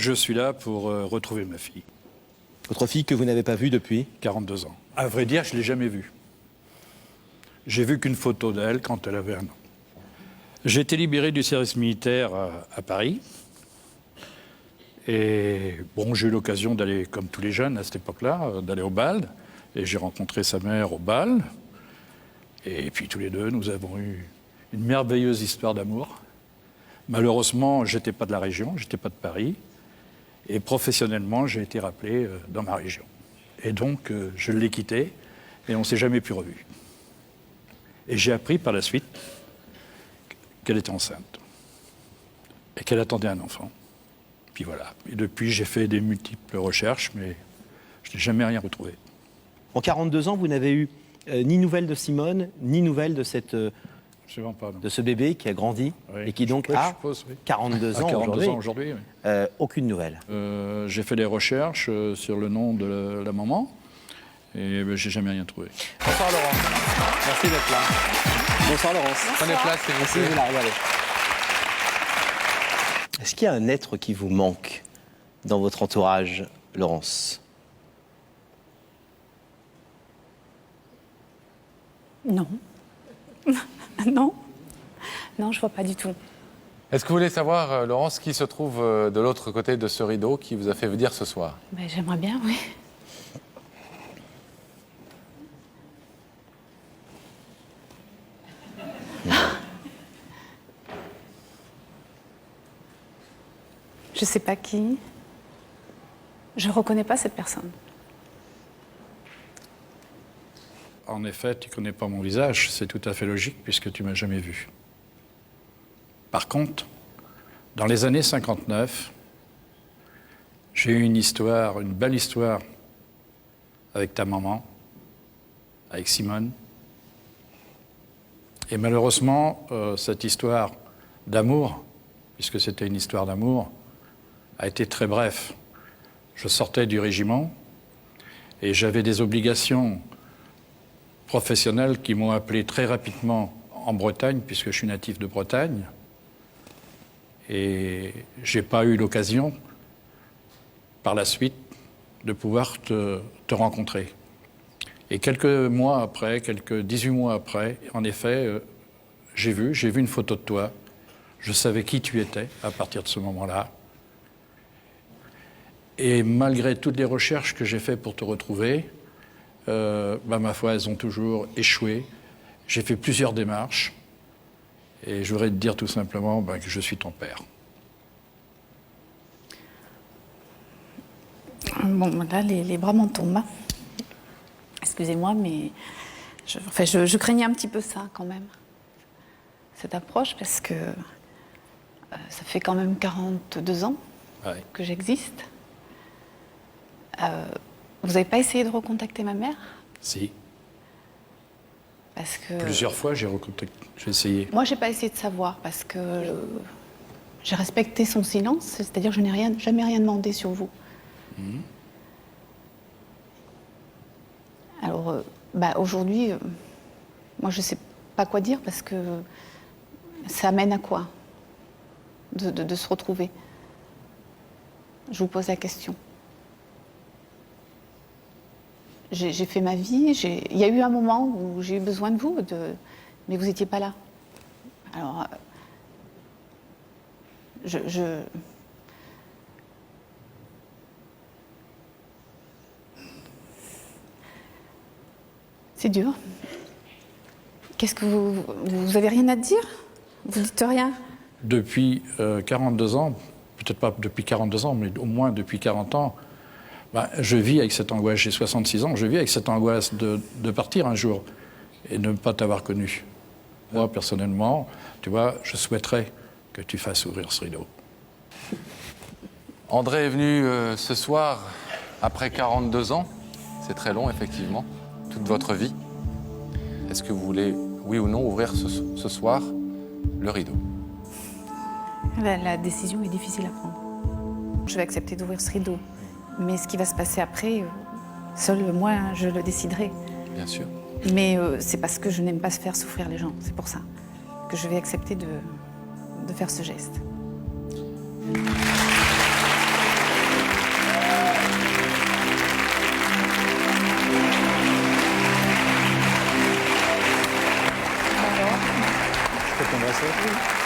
Je suis là pour retrouver ma fille. Votre fille que vous n'avez pas vue depuis 42 ans. À vrai dire, je ne l'ai jamais vue. J'ai vu qu'une photo d'elle quand elle avait 1 an. J'ai été libéré du service militaire à Paris. Et bon, j'ai eu l'occasion d'aller, comme tous les jeunes à cette époque-là, d'aller au bal. Et j'ai rencontré sa mère au bal. Et puis tous les deux, nous avons eu une merveilleuse histoire d'amour. Malheureusement, je n'étais pas de la région, je n'étais pas de Paris. Et professionnellement, j'ai été rappelé dans ma région. Et donc, je l'ai quittée et on ne s'est jamais plus revus. Et j'ai appris par la suite qu'elle était enceinte et qu'elle attendait un enfant. Puis voilà. Et depuis, j'ai fait des multiples recherches, mais je n'ai jamais rien retrouvé. En 42 ans, vous n'avez eu ni nouvelle de Simone, ni nouvelle de de ce bébé qui a grandi et qui donc a 42 ans aujourd'hui. Oui. Aucune nouvelle. J'ai fait des recherches sur le nom de la maman et j'ai jamais rien trouvé. Bonsoir Laurent. Merci d'être là. Bonsoir Laurence. Prenez place, s'il vous plaît. Vous la regardez. Est-ce qu'il y a un être qui vous manque dans votre entourage, Laurence? Non. Non. Non, je vois pas du tout. Est-ce que vous voulez savoir, Laurence, qui se trouve de l'autre côté de ce rideau qui vous a fait venir ce soir? Ben, j'aimerais bien, oui. Je sais pas qui. Je reconnais pas cette personne. En effet, tu ne connais pas mon visage, c'est tout à fait logique puisque tu ne m'as jamais vu. Par contre, dans les années 59, j'ai eu une histoire, une belle histoire avec ta maman, avec Simone. Et malheureusement, cette histoire d'amour, puisque c'était une histoire d'amour, a été très bref. Je sortais du régiment et j'avais des obligations professionnels qui m'ont appelé très rapidement en Bretagne, puisque je suis natif de Bretagne. Et je n'ai pas eu l'occasion, par la suite, de pouvoir te rencontrer. Et quelques mois après, quelques 18 mois après, en effet, j'ai vu une photo de toi. Je savais qui tu étais à partir de ce moment-là. Et malgré toutes les recherches que j'ai faites pour te retrouver, ma foi, elles ont toujours échoué. J'ai fait plusieurs démarches et je voudrais te dire tout simplement que je suis ton père. Bon, là, les bras m'en tombent. Excusez-moi, mais je craignais un petit peu ça, quand même. Cette approche, parce que ça fait quand même 42 ans que j'existe. Vous n'avez pas essayé de recontacter ma mère? Si. Parce que... Plusieurs fois, j'ai essayé. Moi, j'ai pas essayé de savoir, parce que j'ai respecté son silence, c'est-à-dire que je n'ai jamais rien demandé sur vous. Mmh. Alors, aujourd'hui, moi, je sais pas quoi dire, parce que ça amène à quoi de se retrouver? Je vous pose la question. J'ai fait ma vie, il y a eu un moment où j'ai eu besoin de vous, mais vous n'étiez pas là. Alors, c'est dur. Qu'est-ce que vous avez rien à dire? Vous dites rien? Depuis 42 ans, peut-être pas depuis 42 ans, mais au moins depuis 40 ans, je vis avec cette angoisse. J'ai 66 ans, je vis avec cette angoisse de partir un jour et de ne pas t'avoir connu. Moi, personnellement, tu vois, je souhaiterais que tu fasses ouvrir ce rideau. André est venu ce soir après 42 ans. C'est très long, effectivement, toute votre vie. Est-ce que vous voulez, oui ou non, ouvrir ce soir le rideau? La décision est difficile à prendre. Je vais accepter d'ouvrir ce rideau. Mais ce qui va se passer après, seul moi, je le déciderai. Bien sûr. Mais c'est parce que je n'aime pas se faire souffrir les gens. C'est pour ça que je vais accepter de faire ce geste. l'embrasser.